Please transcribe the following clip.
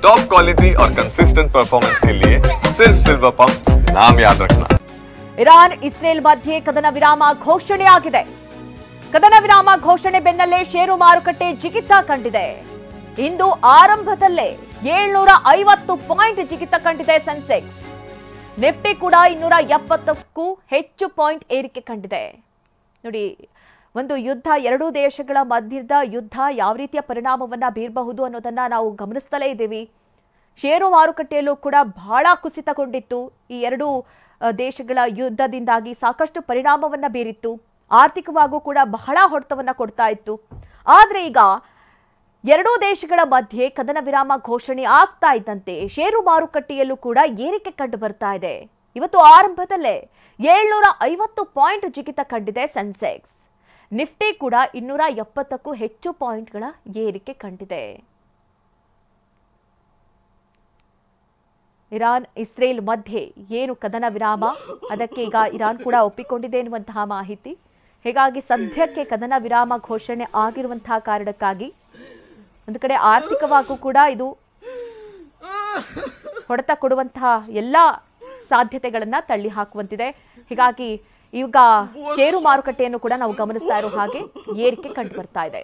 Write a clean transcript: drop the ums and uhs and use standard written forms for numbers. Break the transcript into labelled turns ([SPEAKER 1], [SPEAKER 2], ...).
[SPEAKER 1] Top quality और consistent performance के लिए सिर्फ सिल्वर पंप नाम याद रखना।
[SPEAKER 2] ಇರಾನ್ ಇಸ್ರೇಲ್ ಮಧ್ಯೆ ಕದನ ವಿರಾಮ ಘೋಷಣೆಯಾಗಿದೆ. ಕದನ ವಿರಾಮ ಘೋಷಣೆ ಬೆನ್ನಲ್ಲೇ ಷೇರು ಮಾರುಕಟ್ಟೆ ಜಿಗಿತ ಕಂಡಿದೆ. ಇಂದು ಆರಂಭದಲ್ಲೇ 750 ಪಾಯಿಂಟ್ ಜಿಗಿತ ಕಂಡಿದೆ ಸೆನ್ಸೆಕ್ಸ್. ನಿಫ್ಟಿ ಕೂಡ 270ಕ್ಕೂ ಹೆಚ್ಚು ಪಾಯಿಂಟ್ ಏರಿಕೆ ಕಂಡಿದೆ. ನೋಡಿ, ಒಂದು ಯುದ್ಧ, ಎರಡೂ ದೇಶಗಳ ಮಧ್ಯದ ಯುದ್ಧ ಯಾವ ರೀತಿಯ ಪರಿಣಾಮವನ್ನ ಬೀರಬಹುದು ಅನ್ನೋದನ್ನ ನಾವು ಗಮನಿಸ್ತಲೇ ಇದ್ದೀವಿ. ಷೇರು ಮಾರುಕಟ್ಟೆಯಲ್ಲೂ ಕೂಡ ಬಹಳ ಕುಸಿತಗೊಂಡಿತ್ತು. ಈ ಎರಡೂ ದೇಶಗಳ ಯುದ್ಧದಿಂದಾಗಿ ಸಾಕಷ್ಟು ಪರಿಣಾಮವನ್ನ ಬೀರಿತ್ತು. ಆರ್ಥಿಕವಾಗೂ ಕೂಡ ಬಹಳ ಹೊಡೆತವನ್ನ ಕೊಡ್ತಾ ಇತ್ತು. ಆದರೆ ಈಗ ಎರಡೂ ದೇಶಗಳ ಮಧ್ಯೆ ಕದನ ವಿರಾಮ ಘೋಷಣೆ ಆಗ್ತಾ ಇದ್ದಂತೆ ಷೇರು ಮಾರುಕಟ್ಟೆಯಲ್ಲೂ ಕೂಡ ಏರಿಕೆ ಕಂಡು ಬರ್ತಾ ಇದೆ. ಇವತ್ತು ಆರಂಭದಲ್ಲೇ 750 ಪಾಯಿಂಟ್ ಜಿಗಿತ ಕಂಡಿದೆ ಸೆನ್ಸೆಕ್ಸ್. ನಿಫ್ಟಿ ಕೂಡ 270ಕ್ಕೂ ಹೆಚ್ಚು ಪಾಯಿಂಟ್ಗಳ ಏರಿಕೆ ಕಂಡಿದೆ. ಇರಾನ್ ಇಸ್ರೇಲ್ ಮಧ್ಯೆ ಏನು ಕದನ ವಿರಾಮ, ಅದಕ್ಕೆ ಈಗ ಇರಾನ್ ಕೂಡ ಒಪ್ಪಿಕೊಂಡಿದೆ ಎನ್ನುವಂತಹ ಮಾಹಿತಿ. ಹೀಗಾಗಿ ಸದ್ಯಕ್ಕೆ ಕದನ ವಿರಾಮ ಘೋಷಣೆ ಆಗಿರುವಂತಹ ಕಾರಣಕ್ಕಾಗಿ ಒಂದು ಕಡೆ ಆರ್ಥಿಕವಾಗೂ ಕೂಡ ಇದು ಹೊಡೆತ ಕೊಡುವಂತಹ ಎಲ್ಲ ಸಾಧ್ಯತೆಗಳನ್ನ ತಳ್ಳಿ ಹಾಕುವಂತಿದೆ. ಹೀಗಾಗಿ ಈಗ ಷೇರು ಮಾರುಕಟ್ಟೆಯನ್ನು ಕೂಡ ನಾವು ಗಮನಿಸ್ತಾ ಇರೋ ಹಾಗೆ ಏರಿಕೆ ಕಂಡು ಬರ್ತಾ ಇದೆ.